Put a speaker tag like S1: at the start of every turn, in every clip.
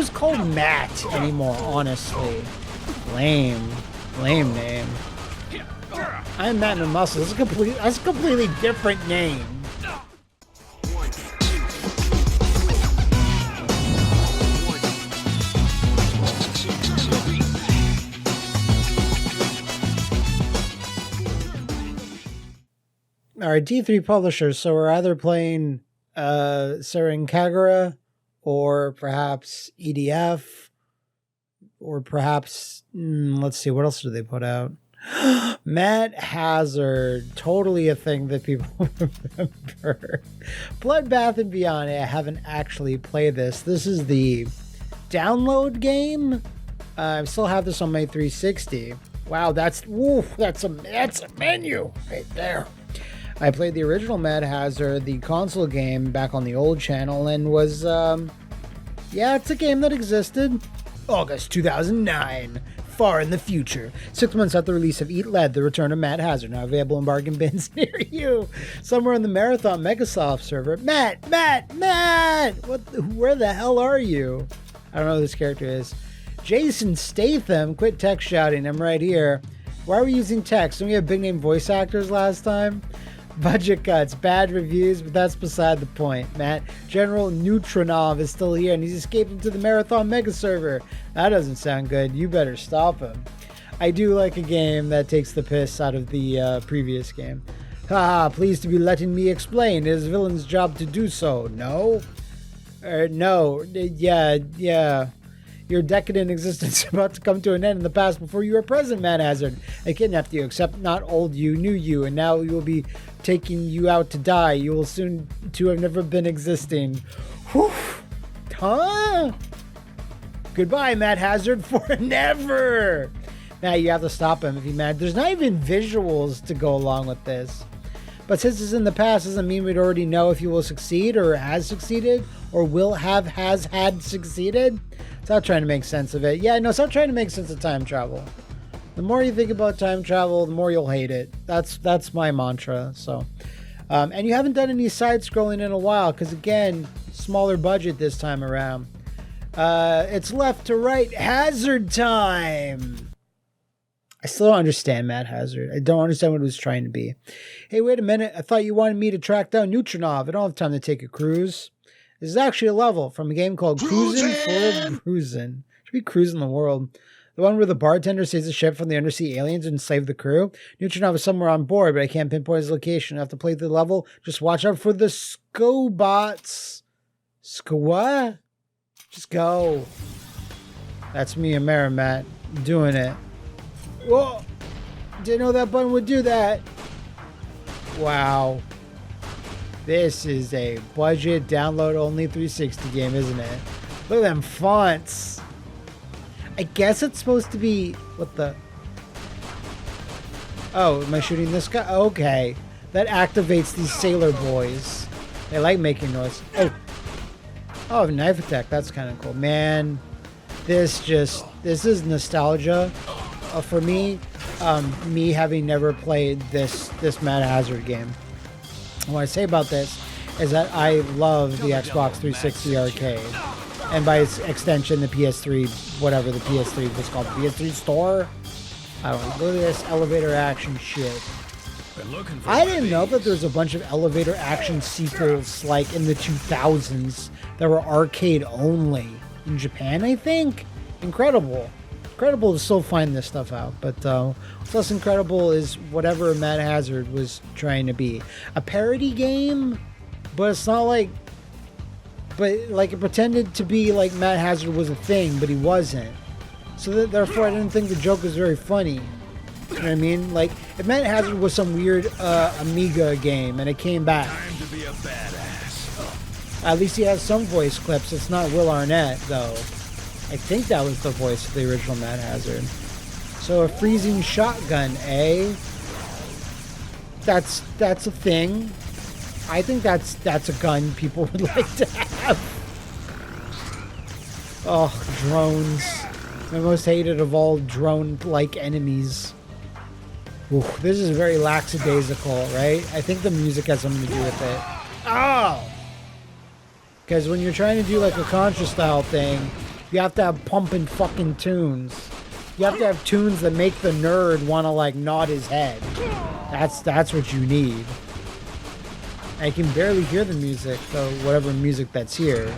S1: who's called Matt anymore, honestly? Lame name. I'm mattmcmuscles. That's a completely different name. Our D3 publishers, so we're either playing Seren Kagura or perhaps EDF or perhaps let's see, what else do they put out? Matt Hazard, totally a thing that people remember. Bloodbath and Beyond. I haven't actually played this. This is the download game. I still have this on my 360. Wow, that's a menu right there. I played the original Mad Hazard, the console game, back on the old channel, and was, yeah, it's a game that existed. August 2009, far in the future. 6 months after the release of Eat Lead, the return of Mad Hazard, now available in bargain bins near you. Somewhere in the Marathon Megasoft server. Matt! Where the hell are you? I don't know who this character is. Jason Statham, quit text shouting, I'm right here. Why are we using text? Don't we have big name voice actors last time? Budget cuts, bad reviews, but that's beside the point, Matt. General Neutronov is still here and he's escaping to the Marathon Mega server. That doesn't sound good. You better stop him. I do like a game that takes the piss out of the previous game. Haha, pleased to be letting me explain. It is villain's job to do so. No? No. Yeah. Your decadent existence is about to come to an end in the past before you were present, Mad Hazard. I kidnapped you, except not old you, new you, and now you will be taking you out to die. You will soon to have never been existing. Whew. Huh? Goodbye, Mad Hazard, for never. Now you have to stop him if he's mad. There's not even visuals to go along with this. But since it's in the past, doesn't mean we'd already know if he will succeed or has succeeded or has had succeeded. Stop trying to make sense of it. Yeah, no, stop trying to make sense of time travel. The more you think about time travel, the more you'll hate it. That's my mantra. So, and you haven't done any side scrolling in a while because again, smaller budget this time around. It's left to right hazard time. I still don't understand Mad Hazard. I don't understand what it was trying to be. Hey, wait a minute. I thought you wanted me to track down Neutronov. I don't have time to take a cruise. This is actually a level from a game called Cruisin' for Cruisin'. Should be Cruising the World. The one where the bartender saves the ship from the undersea aliens and save the crew. Neutronov is somewhere on board, but I can't pinpoint his location. I have to play the level. Just watch out for the Scobots. What? Just go. That's me and Merrimat doing it. Whoa! Didn't know that button would do that. Wow. This is a budget download only 360 game, isn't it? Look at them fonts. I guess it's supposed to be what the... Oh, am I shooting this guy? Okay. That activates these sailor boys. They like making noise. Oh, knife attack. That's kind of cool. Man, this is nostalgia for me. Me having never played this Mad Hazard game. What I say about this is that I love the Xbox 360 arcade, and by its extension, the PS3, whatever the PS3 was called, the PS3 store. I don't know. Look at this elevator action shit. I didn't know that there was a bunch of elevator action sequels like in the 2000s that were arcade only in Japan, I think. Incredible. Incredible to still find this stuff out, but what's less incredible is whatever Mad Hazard was trying to be. A parody game, but it's not like... But, like, it pretended to be like Mad Hazard was a thing, but he wasn't. So therefore, I didn't think the joke was very funny. You know what I mean? Like, if Mad Hazard was some weird Amiga game and it came back... Time to be a badass. At least he has some voice clips. It's not Will Arnett, though. I think that was the voice of the original Mad Hazard. So a freezing shotgun, eh? That's a thing. I think that's a gun people would like to have. Oh, drones. My most hated of all drone-like enemies. Ooh, this is very lackadaisical, right? I think the music has something to do with it. Oh! Because when you're trying to do like a Contra-style thing, You have to have pumping fucking tunes. You have to have tunes that make the nerd want to like nod his head. That's what you need. I can barely hear the music, though, whatever music that's here.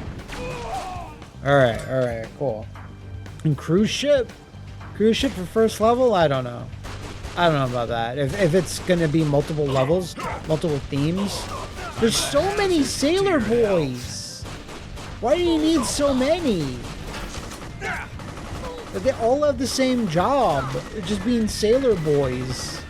S1: Alright, cool. And cruise ship? Cruise ship for first level? I don't know. I don't know about that. If it's gonna be multiple levels, multiple themes. There's so many sailor boys. Why do you need so many? They all have the same job, just being sailor boys.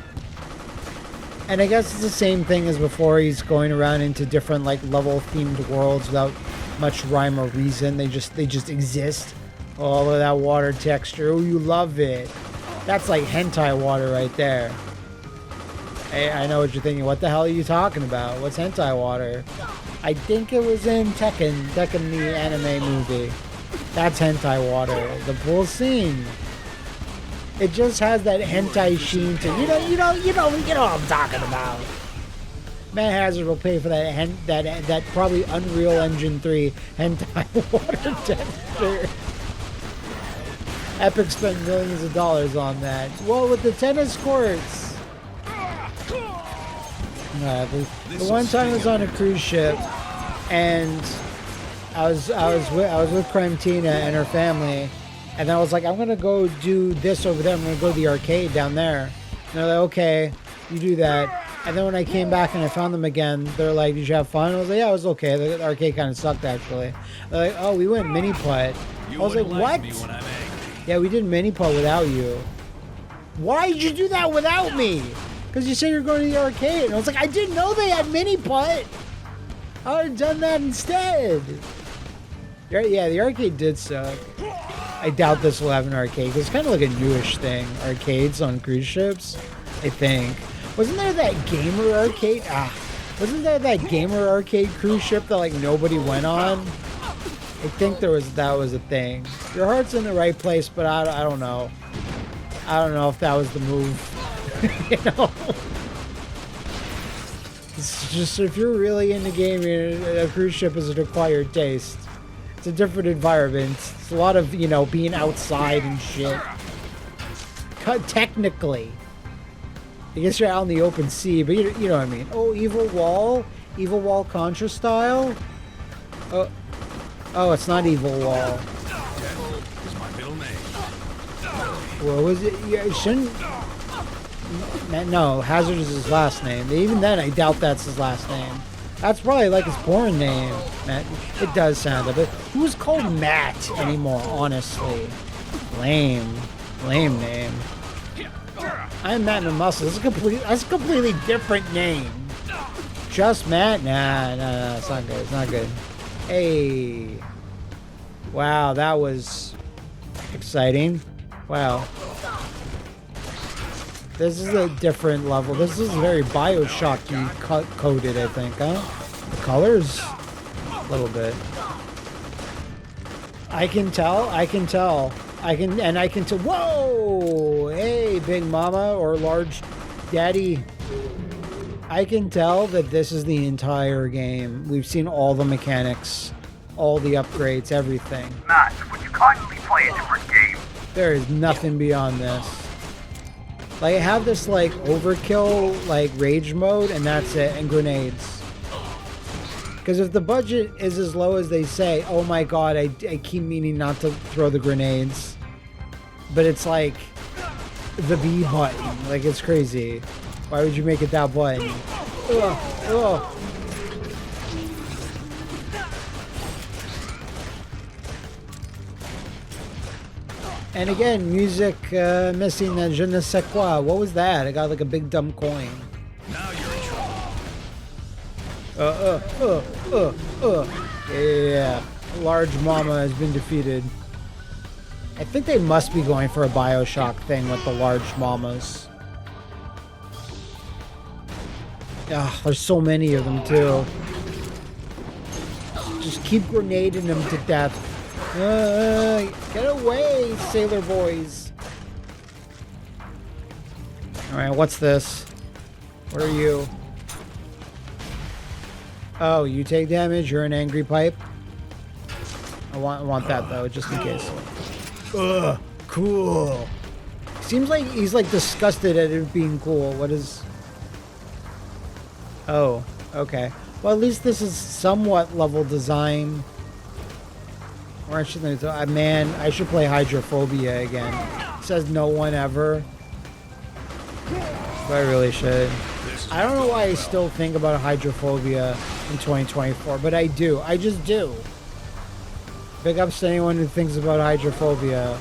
S1: And I guess it's the same thing as before. He's going around into different like level themed worlds without much rhyme or reason. They just exist. All of that water texture. Oh, you love it. That's like hentai water right there. Hey, I know what you're thinking. What the hell are you talking about? What's hentai water? I think it was in Tekken the anime movie. That's hentai water. The pool scene. It just has that hentai sheen to it. You know what I'm talking about. Matt Hazard will pay for that probably Unreal Engine 3 hentai water texture. Epic spent millions of dollars on that. Well, with the tennis courts. The one time I was on a cruise ship, and I was with Crime Tina and her family, and I was like, I'm gonna go do this over there. I'm gonna go to the arcade down there. And they're like, okay, you do that. And then when I came back and I found them again, they're like, did you have fun? I was like, yeah, it was okay. The arcade kind of sucked, actually. They're like, oh, we went mini putt. I was like, what? Yeah, we did mini putt without you. Why did you do that without me? Because you said you're going to the arcade. And I was like, I didn't know they had mini putt. I would have done that instead. Yeah, the arcade did suck. I doubt this will have an arcade. It's kind of like a newish thing. Arcades on cruise ships, I think. Wasn't there that gamer arcade? Wasn't there that gamer arcade cruise ship that like nobody went on? I think that was a thing. Your heart's in the right place, but I don't know. I don't know if that was the move. You know? It's just, if you're really into gaming, a cruise ship is an acquired taste. It's a different environment. It's a lot of, being outside and shit. Technically. I guess you're out in the open sea, but you know what I mean. Oh, Evil Wall Contra style? Oh, it's not Evil Wall.
S2: Is my middle name.
S1: What was it? Yeah, it shouldn't... No, Hazard is his last name. Even then, I doubt that's his last name. That's probably like his porn name. Matt. It does sound a bit. Who's called Matt anymore, honestly? Lame name. I'm mattmcmuscles. That's a completely different name. Just Matt? Nah, it's not good. It's not good. Hey. Wow, that was exciting. Wow. This is a different level. This is very Bioshock-y coded, I think, huh? The colors? A little bit. I can tell. Whoa! Hey, Big Mama or Large Daddy. I can tell that this is the entire game. We've seen all the mechanics, all the upgrades, everything.
S3: Matt, would you kindly play a different game?
S1: There is nothing beyond this. Like, I have this, like, overkill, like, rage mode, and that's it, and grenades. Because if the budget is as low as they say, oh my god, I keep meaning not to throw the grenades. But it's like, the B button. Like, it's crazy. Why would you make it that button? Ugh. And again, music missing that je ne sais quoi. What was that? I got like a big dumb coin.
S2: Now you're in trouble.
S1: Yeah. Large Mama has been defeated. I think they must be going for a Bioshock thing with the large mamas. There's so many of them too. Just keep grenading them to death. Get away, sailor boys. Alright, what's this? What are you? Oh, you take damage? You're an angry pipe? I want that though, just in case. Ugh, cool. Seems like he's like disgusted at it being cool. What is... Oh, okay. Well, at least this is somewhat level design. Or I should... Man, I should play Hydrophobia again. It says no one ever. But I really should. I don't know why I still think about Hydrophobia in 2024, but I do. I just do. Big ups to anyone who thinks about Hydrophobia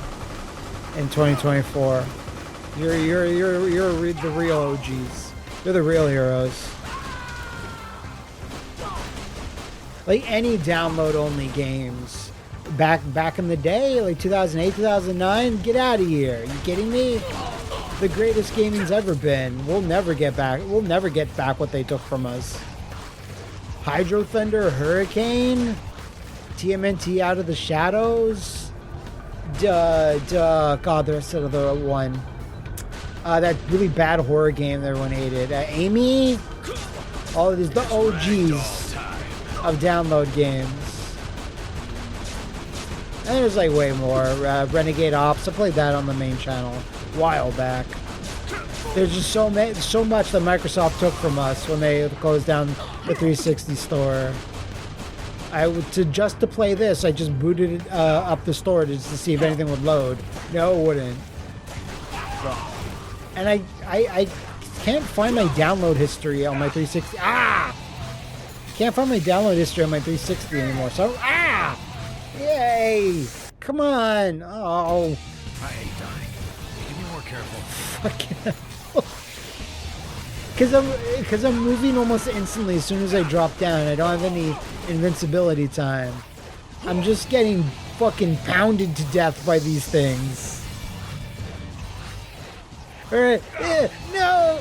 S1: in 2024. You're the real OGs. You're the real heroes. Like any download only games back in the day, like 2008, 2009, get out of here. You kidding me? The greatest gaming's ever been. We'll never get back what they took from us. Hydro Thunder, Hurricane, TMNT Out of the Shadows. God, there's another one. That really bad horror game that everyone hated. Amy. All of these, the OGs of download games. And there's like way more. Renegade Ops. I played that on the main channel a while back. There's just so much that Microsoft took from us when they closed down the 360 store. Just to play this, I just booted up the store just to see if anything would load. No, it wouldn't. And I can't find my download history on my 360. Can't find my download history on my 360 anymore. So yay! Come on! Oh.
S2: I hate dying. Can you be more careful?
S1: Fucking hell. Because I'm moving almost instantly as soon as I drop down. I don't have any invincibility time. I'm just getting fucking pounded to death by these things. Alright, no!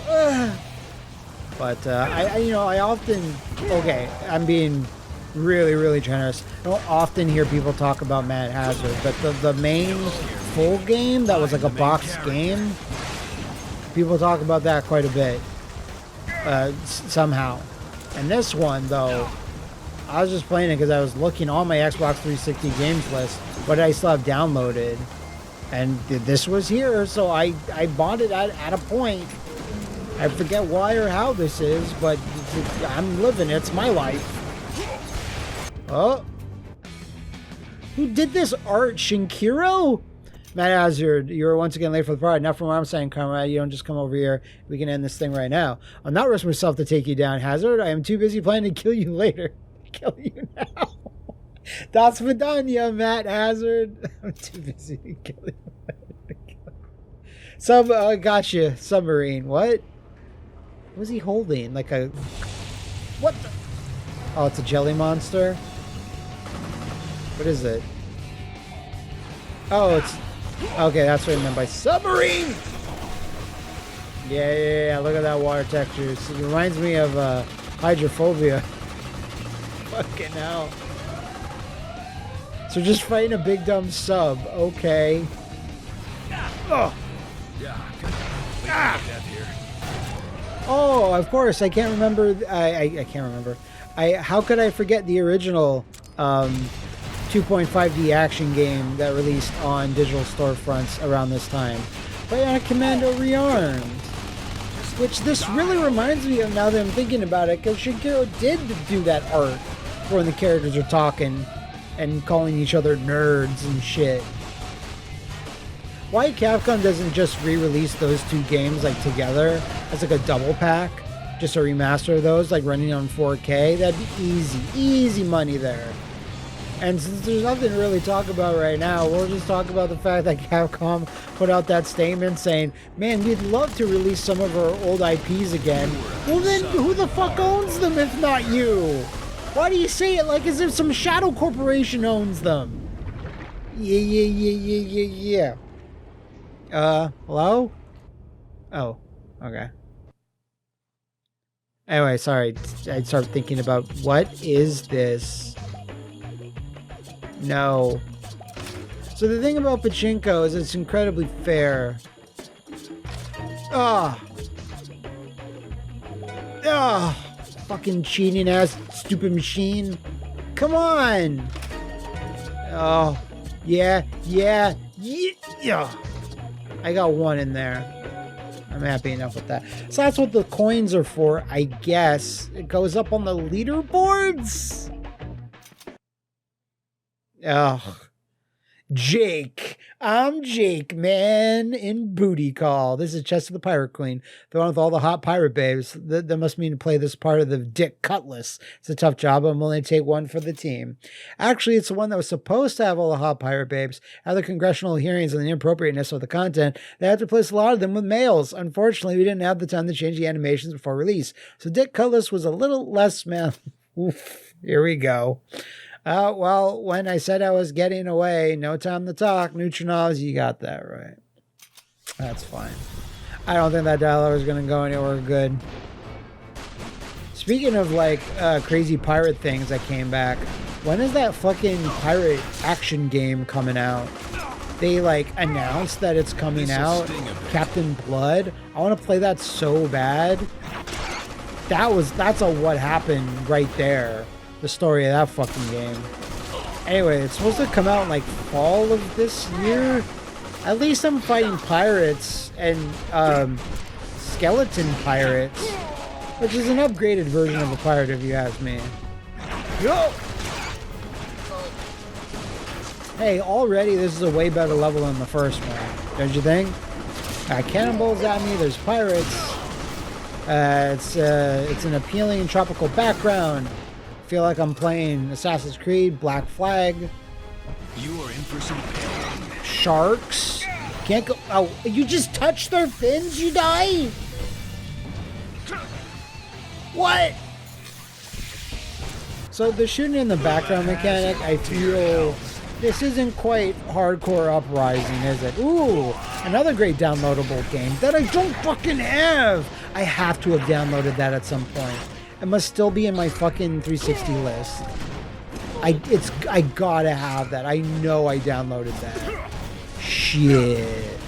S1: But I often... Okay, I'm being really, really generous. I don't often hear people talk about Mad Hazard, but the main full game, that was like a box game, people talk about that quite a bit. Somehow. And this one, though, I was just playing it because I was looking on my Xbox 360 games list, but I still have downloaded. And this was here, so I bought it at a point. I forget why or how this is, but I'm living it. It's my life. Oh. Who did this art? Shinkiro? Matt Hazard, you're once again late for the party. Not from what I'm saying, comrade. You don't just come over here. We can end this thing right now. I'll not risk myself to take you down, Hazard. I am too busy planning to kill you later. Kill you now. Das Vidania, Matt Hazard. I'm too busy to kill you. Gotcha. Submarine. What? What was he holding? Like a... What the... Oh, it's a jelly monster? What is it? Oh, it's... Okay, that's what I meant by submarine! Yeah, look at that water texture. It reminds me of Hydrophobia. Fucking hell. So just fighting a big dumb sub. Okay. Oh!
S2: Yeah,
S1: Oh, of course. I can't remember. I can't remember. How could I forget the original 2.5D action game that released on digital storefronts around this time? Bionic Commando Rearmed. Which this really reminds me of now that I'm thinking about it, because Shinkiro did do that art when the characters are talking and calling each other nerds and shit. Why Capcom doesn't just re-release those two games like together as like a double pack, just a remaster of those, like running on 4K? That'd be easy money there. And since there's nothing to really talk about right now, we'll just talk about the fact that Capcom put out that statement saying, man, we'd love to release some of our old IPs again. Well then, who the fuck owns them if not you? Why do you say it like as if some shadow corporation owns them? Yeah. Hello? Oh, okay. Anyway, sorry. I started thinking about, what is this? No. So the thing about pachinko is it's incredibly fair. Fucking cheating ass stupid machine. Come on. Oh, yeah. I got one in there. I'm happy enough with that. So that's what the coins are for, I guess. It goes up on the leaderboards. Oh, Jake. I'm Jake, man, in Booty Call. This is Chest of the Pirate Queen. The one with all the hot pirate babes. That must mean to play this part of the Dick Cutlass. It's a tough job. I'm willing to take one for the team. Actually, it's the one that was supposed to have all the hot pirate babes. After congressional hearings on the inappropriateness of the content, they had to replace a lot of them with males. Unfortunately, we didn't have the time to change the animations before release. So Dick Cutlass was a little less man. Oof, here we go. Well, when I said I was getting away, no time to talk. Neutrinos, you got that right. That's fine. I don't think that dialogue is going to go anywhere good. Speaking of like crazy pirate things that came back, when is that fucking pirate action game coming out? They like announced that it's coming out. Captain Blood. I want to play that so bad. That's a what happened right there. The story of that fucking game. Anyway, it's supposed to come out in like fall of this year. At least I'm fighting pirates and skeleton pirates, which is an upgraded version of a pirate if you ask me. Yo! Hey, already this is a way better level than the first one, don't you think? Cannonballs at me, there's pirates. It's an appealing tropical background. Feel like I'm playing Assassin's Creed, Black Flag.
S2: You are in for some pain.
S1: Sharks. Can't go. Oh, you just touch their fins, you die? What? So the shooting in the background mechanic, I feel this isn't quite hardcore Uprising, is it? Ooh, another great downloadable game that I don't fucking have. I have to have downloaded that at some point. It must still be in my fucking 360 list. I gotta have that. I know I downloaded that. Shit.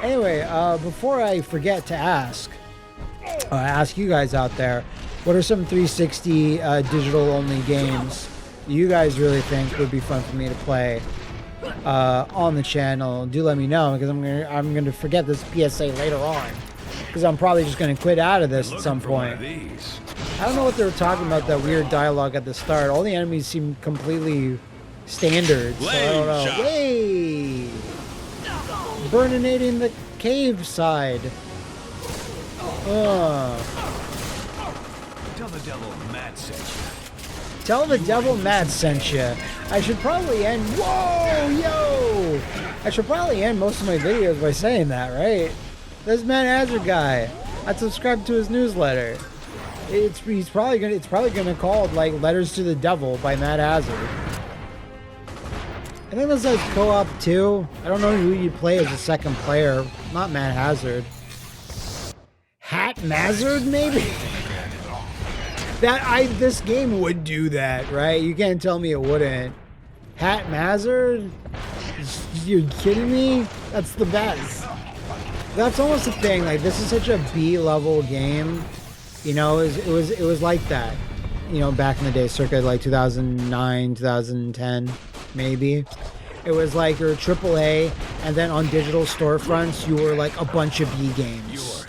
S1: Anyway, before I forget to ask you guys out there, what are some 360 digital only games you guys really think would be fun for me to play on the channel? Do let me know, because I'm gonna forget this PSA later on, because I'm probably just gonna quit out of this at some point. I don't know what they were talking about, that weird dialogue at the start. All the enemies seem completely standard, so I don't know. Hey! Burninating the cave side.
S2: Tell the devil Matt sent you.
S1: Tell the devil Matt sent you. I should probably end... Whoa! Yo! I should probably end most of my videos by saying that, right? This Matt Hazard guy. I subscribed to his newsletter. It's probably gonna call like Letters to the Devil by Matt Hazard. I think this has co-op too. I don't know who you'd play as a second player. Not Matt Hazard. Hat Mazard maybe? This game would do that, right? You can't tell me it wouldn't. Hat Mazard? You're kidding me? That's the best. That's almost the thing. Like, this is such a B-level game. You know, it was like that, you know, back in the day, circa like 2009, 2010, maybe. It was like you're AAA, and then on digital storefronts, you were like a bunch of B games.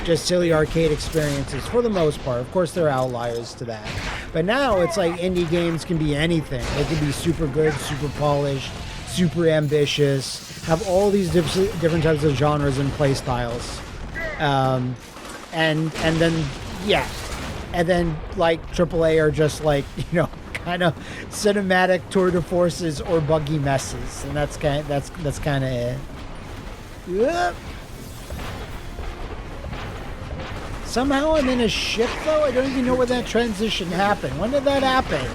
S1: Just silly arcade experiences for the most part. Of course, there are outliers to that. But now it's like indie games can be anything. They can be super good, super polished, super ambitious, have all these different types of genres and play styles. And then yeah, and then like AAA are just like, you know, kind of cinematic tour de forces or buggy messes, and that's kind of it. Yep. Somehow I'm in a ship though. I don't even know where that transition happened. When did that happen?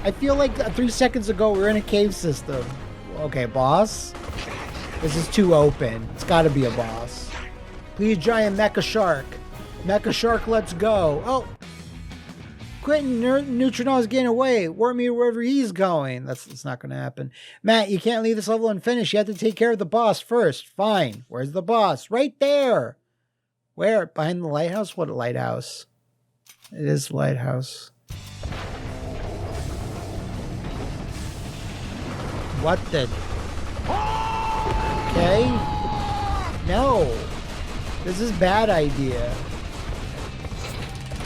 S1: I feel like 3 seconds ago we were in a cave system. Okay, boss. This is too open. It's got to be a boss. Please, giant mecha shark. Mecha shark, let's go. Oh, Quentin Neutrino's getting away. Warn me wherever he's going. That's not going to happen. Matt, you can't leave this level unfinished. You have to take care of the boss first. Fine. Where's the boss? Right there. Where? Behind the lighthouse? What lighthouse? It is lighthouse. What the? Okay. No. This is a bad idea.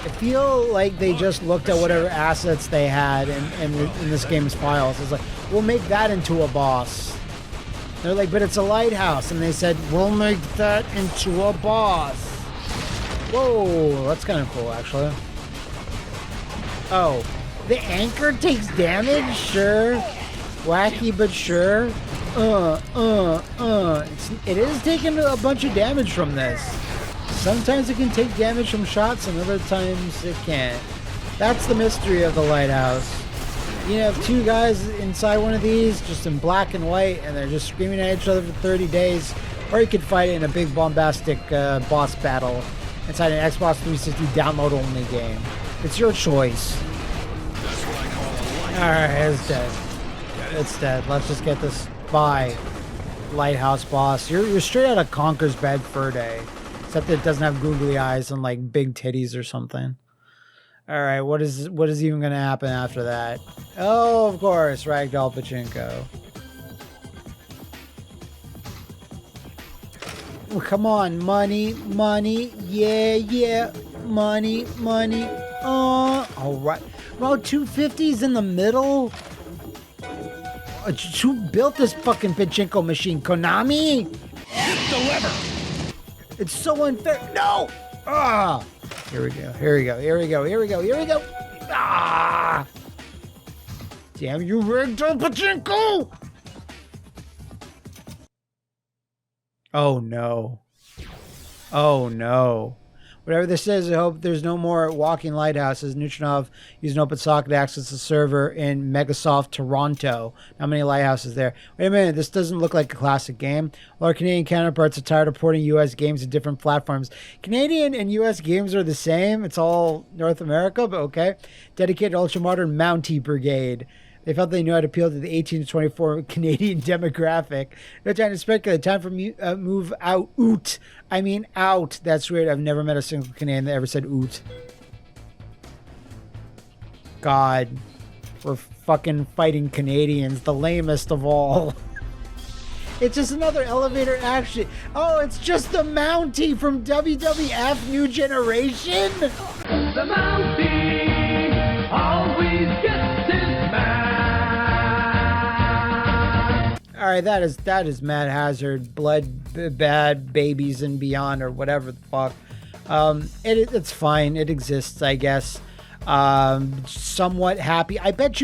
S1: I feel like they just looked at whatever assets they had in this game's files. It's like, we'll make that into a boss. They're like, but it's a lighthouse. And they said, we'll make that into a boss. Whoa, that's kind of cool, actually. Oh, the anchor takes damage? Sure. Wacky, but sure. It is taking a bunch of damage from this. Sometimes it can take damage from shots, and other times it can't. That's the mystery of the lighthouse. You have two guys inside one of these, just in black and white, and they're just screaming at each other for 30 days. Or you could fight it in a big bombastic boss battle inside an Xbox 360 download-only game. It's your choice. Alright, it's dead. It's dead. Let's just get this by. Lighthouse boss. You're straight out of Conker's Bad Fur Day. Except that it doesn't have googly eyes and like big titties or something. Alright, what is even gonna happen after that? Oh, of course, Ragdoll Pachinko. Oh, come on, money, yeah, money. Alright. Well, 250's in the middle? Who built this fucking Pachinko machine? Konami?
S2: Hit the lever!
S1: It's so unfair. No! Ah! Here we go. Ah! Damn you, Ragdoll Pachinko! Oh no. Oh no. Whatever this is, I hope there's no more walking lighthouses. Neutronov used an open socket to access the server in Megasoft Toronto. Not many lighthouses there. Wait a minute, this doesn't look like a classic game. Well, our Canadian counterparts are tired of porting U.S. games to different platforms. Canadian and U.S. games are the same. It's all North America, but okay. Dedicated ultra-modern Mountie Brigade. They felt they knew how to appeal to the 18 to 24 Canadian demographic. No time to speculate. Time for move out. Oot. I mean out. That's weird. I've never met a single Canadian that ever said oot. God. We're fucking fighting Canadians. The lamest of all. It's just another elevator action. Oh, it's just the Mountie from WWF New Generation?
S4: The Mountie always gets his man.
S1: All right, that is Mad Hazard, Blood Bad Babies and Beyond, or whatever the fuck. It's fine. It exists, I guess. Somewhat happy. I bet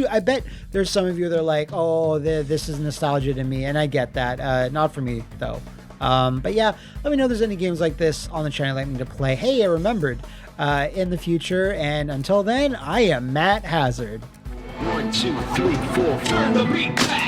S1: there's some of you that are like, oh, this is nostalgia to me, and I get that. Not for me though. But yeah, let me know if there's any games like this on the channel you'd like me to play. Hey, I remembered in the future, and until then, I am Matt Hazard.
S2: 1, 2, 3, 4, turn the beat back.